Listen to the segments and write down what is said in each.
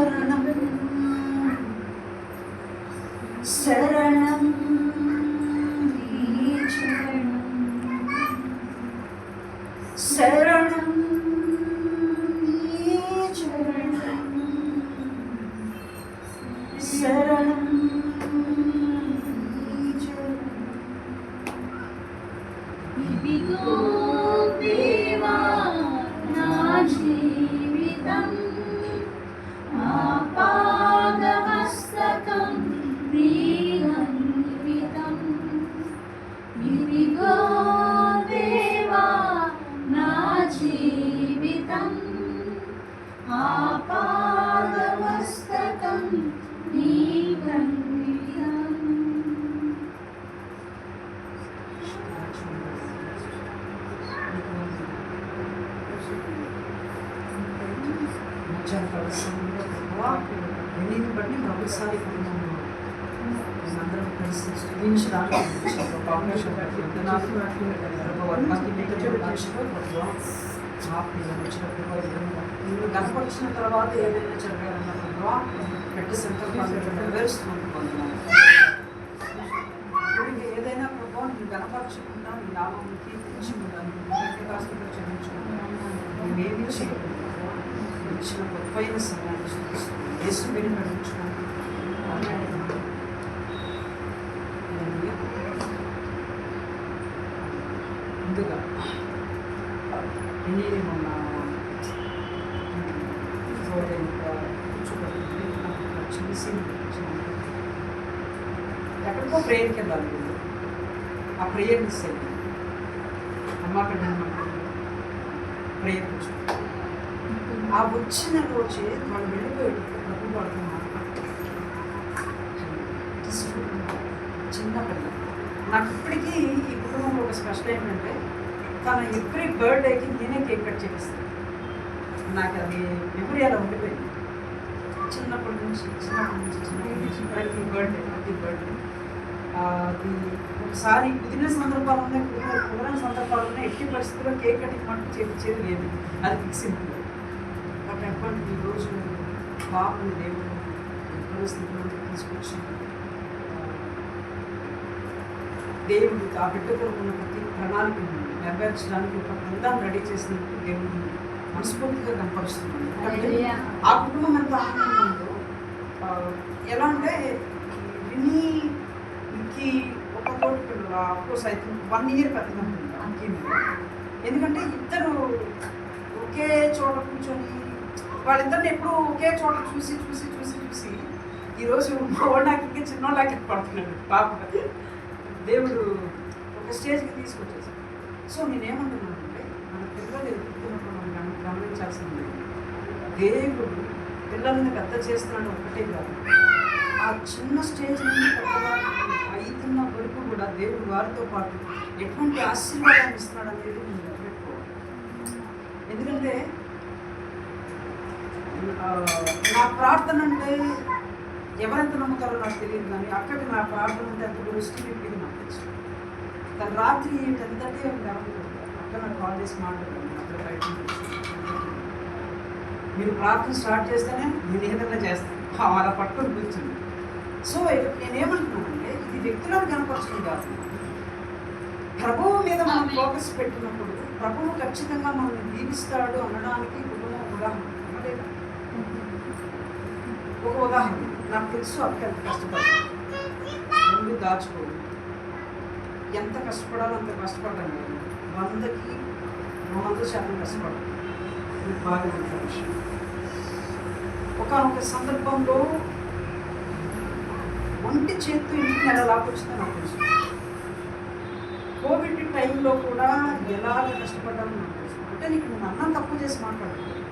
శరణం శరణం నీ చరణం శరణం నీ చరణం శరణం నీ చరణం ఇదిగో దేవా నా జీవితం ఆపాదమస్తకం నీకంకితం ఇదిగో దేవా నా జీవితం ఆపాదమస్తకం నీకంకితం. ఎన్నిని బట్టి మరొకసారి అందరం కలిసి స్థుతించడానికి ఒక అవకాశం కనపరిచిన తర్వాత ఏదైనా జరగాలన్నప్పుడు పెట్టి సంకల్పాన్ని నెరవేరుస్తున్నాను. ఏదైనా ప్రభావం నేను కనపరచకుండా నీ నామం కీర్తించుకుంటాను, చెల్లించుకుంటాను. మేమేమీ చేయలేదు ఇచ్చిన గొప్పైన సమయాన్ని యేసు మీరు నడిపించుకోండి. ముందుగా నేను మొన్న ఎక్కడికో ప్రేయర్కి వెళ్ళాలి. ఆ ప్రేయర్ మిస్ అయింది. అమ్మా పెళ్ళి ప్రేయర్ ఆ వచ్చిన రోజే వాళ్ళు వెళ్ళిపోయాడు. డబ్బు పడుతున్నారు. చిన్న పిల్ల నాకు ఇప్పటికీ ఈ కుటుంబంలో ఒక స్పెషల్ ఏంటంటే తన ఎవ్రీ బర్త్డేకి నేనే కేక్ కట్ చేపిస్తాను. నాకు అది మెమరీ అలా ఉండిపోయింది. చిన్నప్పటి నుంచి ప్రతి బర్త్డే అది ఒకసారి కుదిరిన సందర్భాలు ఉన్నాయి, కుదరని సందర్భాలు ఉన్నాయి. ఎట్టి పరిస్థితుల్లో కేక్ కటింగ్ మటుకు చేపించేది లేదు, అది ఫిక్స్ అయింది. బట్ అటువంటి ఈరోజు బాబుని దేవుడు పరిస్థితుల్లో తీసుకొచ్చి దేవుడు ఆ బిడ్డ కొరకు ఉన్న ప్రతి ప్రణాళికను నెరవేర్చడానికి ఒక బృందాన్ని రెడీ చేసినట్టు దేవుడిని మనస్ఫూర్తిగా కనపరుస్తున్నాను. ఆ కుటుంబం ఎంత ఆనందంగా ఉందో, ఎలా అంటే వినీకి ఒక కోటి పిల్లలు అఫ్కోర్స్ అయితే 1 year పెద్దగా ఉంటుంది. ఎందుకంటే ఇద్దరు ఒకే చోట కూర్చొని వాళ్ళిద్దరిని ఎప్పుడు ఒకే చోట చూసి చూసి చూసి చూసి ఈరోజు నాకు ఇంకా చిన్నోళ్ళకి పడుతున్నాడు పాప. దేవుడు ఒక స్టేజ్కి తీసుకొచ్చేసి. సో నేనేమంటున్నానంటే మన పిల్లలు ఎదుగుతున్నప్పుడు మనం గమనించాల్సింది, దేవుడు పిల్లల్ని పెద్ద చేస్తున్నాడు ఒకటే కాదు, ఆ చిన్న స్టేజ్ నుంచి పెద్దగా అవుతున్న వరకు కూడా దేవుడు వారితో పాటు ఎటువంటి ఆశీర్వాదాన్ని ఇస్తున్నాడు అనేది నేను గుర్తుపెట్టుకోవాలి. ఎందుకంటే నా ప్రార్థన అంటే ఎవరెంత నమ్ముతారో నాకు తెలియదు, కానీ అక్కడికి నా ప్రార్థన అంటే అంత దృష్టి పెట్టి నాకు తెలుసు. తను రాత్రి 10:30 అక్కడ నాకు కాల్ చేసి మాట్లాడాను. అక్కడ బయట మీరు ప్రార్థన స్టార్ట్ చేస్తేనే నేను ఏదైనా చేస్తాను, అలా పట్టుకొని కూర్చుంది. సో నేనేమంటున్నానంటే ఇది వ్యక్తులను కనపరచడం కాదు, ప్రభువు మీద మనం ఫోకస్ పెట్టినప్పుడు ప్రభువు ఖచ్చితంగా మనల్ని దీవిస్తాడు అనడానికి కుటుంబం ఉదాహరణ. ఒక ఉదాహరణ నాకు తెలుసు. అక్క ఎంత కష్టపడాలి, ముందు దాచుకోదు, ఎంత కష్టపడాలో అంత కష్టపడ్డాను. 100కి 200% కష్టపడ్డాను. మీకు బాగా తెలిసిన విషయం. ఒక సందర్భంలో ఒంటి చేత్తు ఇంటికి నెల లాక్కొచ్చిందో నాకు తెలుసు. కోవిడ్ టైంలో కూడా ఎలాగ కష్టపడ్డానో నాకు తెలుసు. అంటే నీకు నేను అన్నం తక్కువ చేసి మాట్లాడుతున్నాను.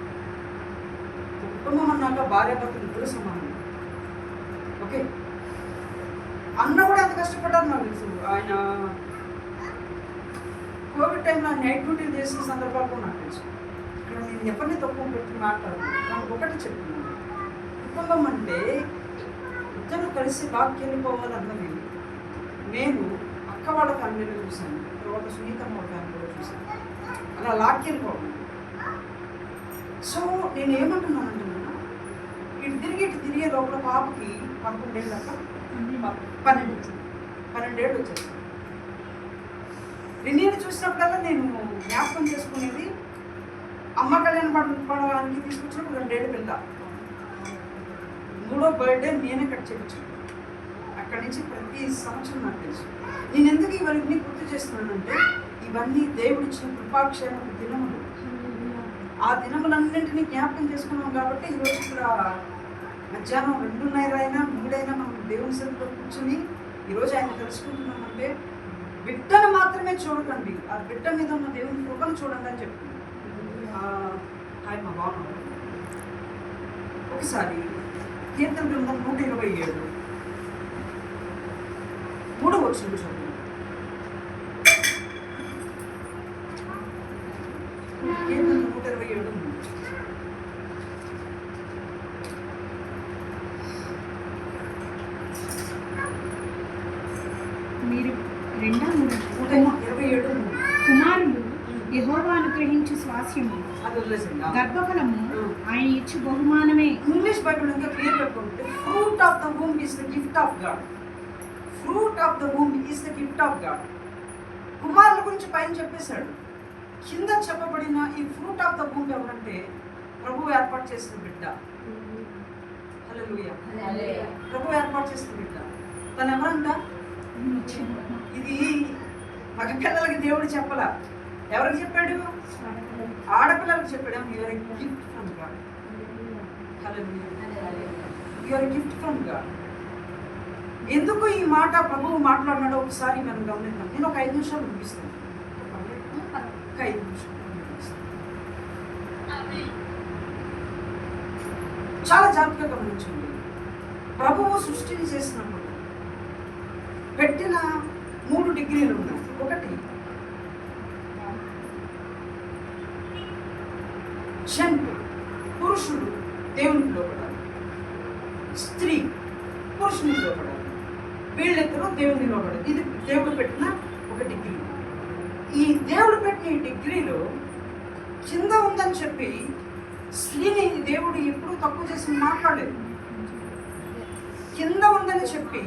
కుటుంబం అన్నాక భార్యాభర్తలు ఇద్దరు సమానం. ఓకే, అన్న కూడా ఎంత కష్టపడ్డారు నాకు తెలుసు. ఆయన కోవిడ్ టైంలో నైట్ డ్యూటీలు చేసిన సందర్భాలు కూడా నాకు తెలుసు. ఇక్కడ నేను ఎవరిని తక్కువ పెట్టి మాట్లాడుతున్నాను. నాకు ఒకటి చెప్తున్నాను, కుటుంబం అంటే ఇద్దరు కలిసి లాక్కెళ్ళిపోవాలన్నది. నేను అక్క వాళ్ళ ఫ్యామిలీలో చూశాను, తర్వాత సునీతమ్మ వాళ్ళ ఫ్యామిలీలో చూశాను. అలా లాక్కెళ్ళిపోవాలి. సో నేను ఏమంటున్నానంటున్నా, ఈ ఇటు తిరిగే లోపల పాపకి 11 ఏళ్ళు అక్క 12 ఏళ్ళు వచ్చేసాయి. రినీని చూసినప్పుడల్లా నేను జ్ఞాపకం చేసుకునేది అమ్మ కళ్యాణ పడడానికి తీసుకొచ్చినప్పుడు 2 ఏళ్ళు పిల్ల. 3వ బర్త్డే నేనే కట్ చేయించాను. అక్కడి నుంచి ప్రతి సంవత్సరం నాకు తెలుసు. నేను ఎందుకు ఇవన్నీ గుర్తు చేస్తున్నానంటే ఇవన్నీ దేవుడిచ్చిన కృపాక్షేమ దినములు. ఆ దినములన్నింటినీ జ్ఞాపకం చేసుకున్నాం కాబట్టి ఈరోజు ఇక్కడ మధ్యాహ్నం 2:30 అయినా 3 అయినా మనం దేవుని సన్నిధిలో కూర్చొని ఈరోజు ఆయన తెలుసుకుంటున్నామంటే బిడ్డను మాత్రమే చూడకండి, ఆ బిడ్డ మీద ఉన్న దేవుని కృపను చూడండి అని చెప్తుంది. ఆయన మా బాగున్నాడు. ఒకసారి కీర్తన గ్రంథం 127 3వ వచనం చూడండి. కీర్తన 127 మీరు 127 కుమారులు యెహోవా అనుగ్రహించు స్వాస్యము గర్భఫలము ఆయన ఇచ్చు బహుమానమే. ఇంగ్లీష్ బైబిల్ ఇంకా క్లియర్ పెట్టుకుంటే fruit of the womb is the gift of God. Fruit of the womb is the gift of God. కుమారుల గురించి పైన చెప్పేశాడు. కింద చెప్పబడిన ఈ ఫ్రూట్ ఆఫ్ ద వూమ్ ఎవరంటే ప్రభు ఏర్పాటు చేసిన బిడ్డ. హల్లెలూయా. ప్రభు ఏర్పాటు చేసిన బిడ్డ. తను ఎవరంట? ఇది మగ పిల్లలకి దేవుడు చెప్పలా. ఎవరికి చెప్పాడు? ఆడపిల్లలకు చెప్పాడు. Your gift from God. Hallelujah. Your gift from God. ఎందుకు ఈ మాట ప్రభువు మాట్లాడినాడో ఒకసారి మనం గమనిద్దాం. నేను ఒక 5 నిమిషాలు ముగిస్తాను. ఒక 5 నిమిషాలు చాలా జాగ్రత్తగా గమనించండి. ప్రభువు సృష్టిని చేసినప్పుడు పెట్టిన 3 డిగ్రీలు ఉన్నాయి. ఒకటి జంతు పురుషుడు దేవునికి లోపడాలి, స్త్రీ పురుషునికి లోపడాలి, వీళ్ళిద్దరూ దేవుని లోపడాలి. ఇది దేవుడు పెట్టిన ఒక డిగ్రీ. ఈ దేవుడు పెట్టిన ఈ డిగ్రీలో కింద ఉందని చెప్పి స్త్రీని దేవుడు ఎప్పుడు తక్కువ చేసి మాట్లాడలేదు. కింద ఉందని చెప్పి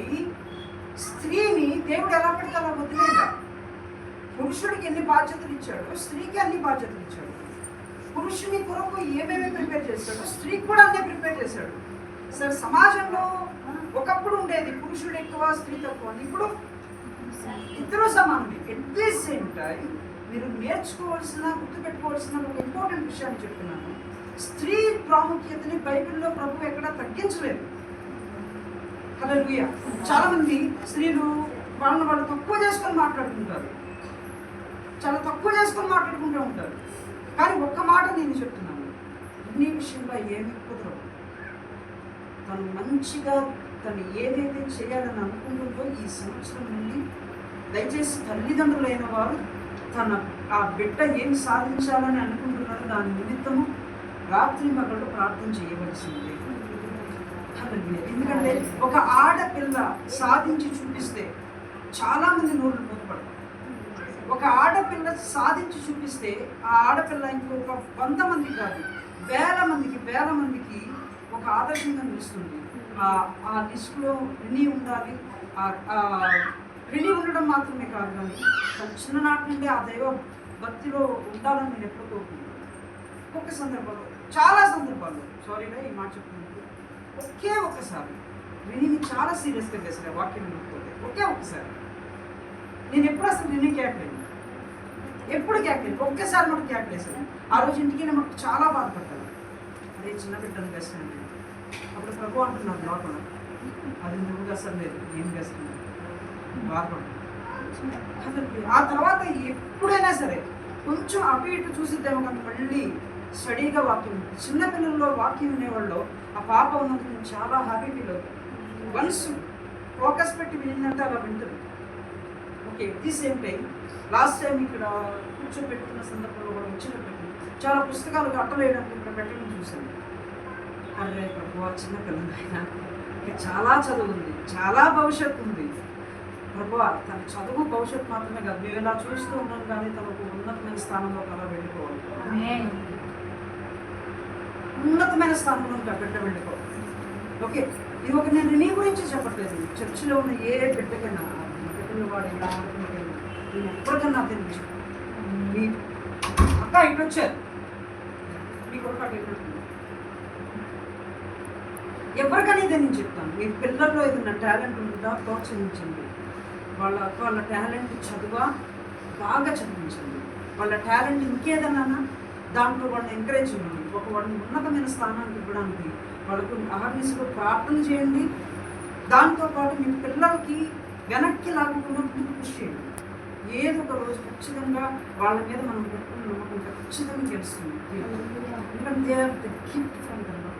స్త్రీని దేవుడు ఎలా పెడితే అలా వదిలేదా. పురుషుడికి ఎన్ని బాధ్యతలు ఇచ్చాడు, స్త్రీకి అన్ని బాధ్యతలు ఇచ్చాడు. పురుషుని కొరకు ఏమేమి ప్రిపేర్ చేశాడు, స్త్రీకి కూడా అన్నీ ప్రిపేర్ చేశాడు. సరే, సమాజంలో ఒకప్పుడు ఉండేది పురుషుడు ఎక్కువ స్త్రీ తక్కువ. ఇప్పుడు ఇద్దరు సమానమే. ఎట్ ది సేమ్ టైం మీరు నేర్చుకోవాల్సిన గుర్తుపెట్టుకోవాల్సిన ఒక ఇంపార్టెంట్ విషయాన్ని చెప్తున్నాను. స్త్రీ ప్రాముఖ్యతని బైబిల్లో ప్రభు ఎక్కడా తగ్గించలేదు. హల్లెలూయా. చాలా మంది స్త్రీలు వాళ్ళని వాళ్ళు తక్కువ చేసుకొని మాట్లాడుకుంటారు, చాలా తక్కువ చేసుకొని మాట్లాడుకుంటూ ఉంటారు. కానీ ఒక్క మాట నేను చెప్తున్నాను, ఇన్ని విషయంలో ఏమి కుదరవు. తను మంచిగా తను ఏదైతే చేయాలని అనుకుంటుందో ఈ సంవత్సరం నుండి దయచేసి తల్లిదండ్రులైన వారు తన ఆ బిడ్డ ఏం సాధించాలని అనుకుంటున్నారో దాని నిమిత్తము రాత్రి మగళ్ళు ప్రార్థన చేయవలసిందే. ఎందుకంటే ఒక ఆడపిల్ల సాధించి చూపిస్తే చాలామంది నోళ్ళు మూతపడతారు. ఒక ఆడపిల్ల సాధించి చూపిస్తే ఆ ఆడపిల్ల ఇంకొక 100 మంది కాదు, వేల మందికి ఒక ఆదర్శంగా నిలుస్తుంది. ఆ లిస్టులో రినీ ఉండాలి. రినీ ఉండడం మాత్రమే కాదు, కానీ చిన్ననాటి నుండి ఆ దైవ భక్తిలో ఉండాలని నేను ఎప్పుడు కోరుకుంటున్నాను. ఒక్కొక్క సందర్భంలో, చాలా సందర్భాల్లో, సారీగా ఈ మాట చెప్తున్నాను, ఒకే ఒక్కసారి రినీని చాలా సీరియస్గా చేశాను. వాక్యం వినకపోతే ఒకే ఒక్కసారి నేను ఎప్పుడు అసలు రినీ క్యాట్లేదు, ఎప్పుడు క్యాట్లేదు. ఒక్కసారి మనకు క్యాట్లేసాను. ఆ రోజు ఇంటికి మనకు చాలా బాధపడ్డాను. అదే చిన్న బిడ్డను వేసాను. అప్పుడు ప్రభు అంటున్నాను లోపల, అది నువ్వు గసం లేదు, నేను గస్తున్నాను, బాధపడ్డాను. ఆ తర్వాత ఎప్పుడైనా సరే కొంచెం అటు ఇటు చూసిద్దాము, కానీ మళ్ళీ స్టడీగా వాక్యం. చిన్నపిల్లల్లో వాక్యం వినేవాళ్ళు ఆ పాప ఉన్నందుకు నేను చాలా హ్యాపీ ఫీల్ అవుతాను. వన్స్ ఫోకస్ పెట్టి వినిందంటే అలా వింటుంది. Okay, the same time last time ఇక్కడ కూర్చోబెట్టుకున్న సందర్భంలో కూడా వచ్చినప్పుడు చాలా పుస్తకాలు అట్టలు వేయడానికి ఇక్కడ పెట్టడం చూశాను. అరే ప్రభు, చిన్న పిల్లలైనా చాలా చదువు ఉంది, చాలా భవిష్యత్తు ఉంది. ప్రభు తన చదువు భవిష్యత్తు మాత్రమే కాదు, మేము ఇలా చూస్తూ ఉన్నాం, కానీ తనకు ఉన్నతమైన స్థానంలో అలా వెళ్ళిపోవాలి. ఉన్నతమైన స్థానంలో బిడ్డ వెళ్ళిపోవాలి. ఓకే, ఇది ఒక నేను నీ గురించి చెప్పట్లేదు. చర్చిలో ఉన్న ఏ బిడ్డకైనా బిడ్డలు వాడు ఇలా ఆడుతున్నట్టు నేను ఎప్పటికన్నా తెలియదు. మీ అక్క ఇటు వచ్చారు, మీ కొడుకు అటు ఇటు ఎవరికైనా ఇదే నేను చెప్తాను. మీ పిల్లల్లో ఏదైనా టాలెంట్ ఉంటుందా ప్రోత్సహించండి. వాళ్ళ టాలెంట్ చదువా బాగా చదివించండి. వాళ్ళ టాలెంట్ ఇంకేదన్నా దాంట్లో వాళ్ళని ఎంకరేజ్ చేయండి. వాళ్ళని ఉన్నతమైన స్థానానికి ఇవ్వడానికి వాళ్ళకు అహర్నిశలో ప్రార్థన చేయండి. దాంతోపాటు మీ పిల్లలకి వెనక్కి లాగకుండా ముందుకు కృషి చేయండి. ఏదో ఒక రోజు ఖచ్చితంగా వాళ్ళ మీద మనం పెట్టుకుని నమ్మకం ఖచ్చితంగా గెలుస్తుంది. ఎందుకంటే they are the gift from the lord.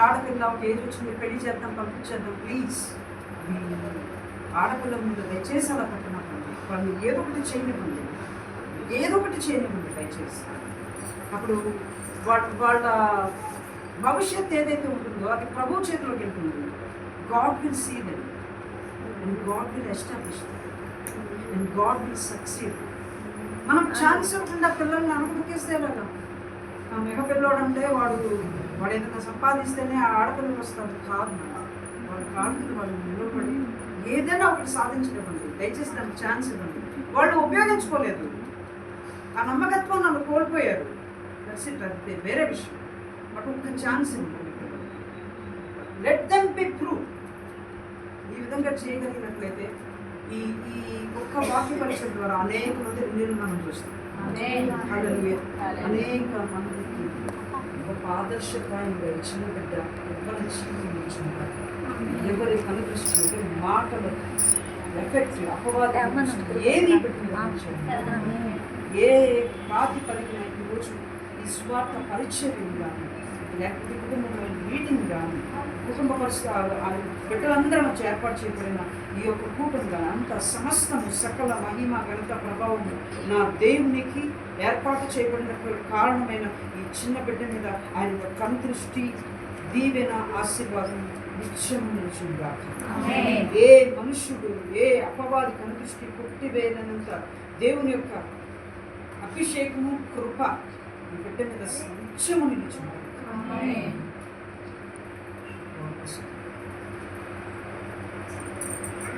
ఆడపిల్ల ఒక ఏజ్ వచ్చి మీరు పెళ్లి చేద్దాం పంపించేద్దాం ప్లీజ్. ఆడపిల్ల ముందు దయచేసి అలా పెట్టినప్పుడు వాళ్ళు ఏదో ఒకటి చేయనివ్వండి, దయచేసి. అప్పుడు వాళ్ళ భవిష్యత్తు ఏదైతే ఉంటుందో అది ప్రభు చేతిలోకి వెళ్తుంది. God will see them and God will establish them and God will succeed. మనం ఛాన్స్ ఇవ్వకుండా పిల్లల్ని అనుమతిస్తే ఎలాగా? ఆ మెగ పిల్లోడు అంటే వాడు ఏదైనా సంపాదిస్తేనే ఆ ఆడపిల్లలు వస్తారు కాదు. వాళ్ళ కాళ్ళకి వాళ్ళు నిలబడి ఏదైనా ఒకటి సాధించలేదండి. దయచేసి దానికి ఛాన్స్ ఇవ్వండి. వాళ్ళు ఉపయోగించుకోలేదు, ఆ నమ్మకత్వం నన్ను కోల్పోయారు, అది వేరే విషయం. బట్ ఒక ఛాన్స్ ఇవ్వండి. Let them be prove. ఈ విధంగా చేయగలిగినట్లయితే ఈ ఒక్క వాక్య పరిచయం ద్వారా అనేక మంది రిన్యూలు మనం చూస్తాం. అనేక మందికి ఒక ఆదర్శప్రాయంగా చిన్న బిడ్డ ఎవరి జీవితం ఎవరి కనిపిస్తుంది మాటలు ఎఫెక్ట్ అపవాదం ఏది ఏ ప్రాతిపదికన ఈరోజు ఈ స్వార్థ పరిచయం కానీ లేకపోతే కుటుంబంలో మీటింగ్ కానీ కుటుంబ పరిస్థితి బిడ్డలందరూ వచ్చి ఏర్పాటు చేయబడిన ఈ యొక్క కూటమి కానీ అంత సమస్తము సకల మహిమ ఘనత ప్రభావము నా దేవునికి ఏర్పాటు చేయబడినటువంటి కారణమైన ఈ చిన్న బిడ్డ మీద ఆయన కనుదృష్టి దీవెన ఆశీర్వాదం నిత్యము నిలిచిందా. ఏ మనుష్యుడు ఏ అపవాది కనుదృష్టి కొట్టివేయనంత దేవుని యొక్క అభిషేకము కృప ఈ బిడ్డ మీద నిత్యము నిలిచిందా.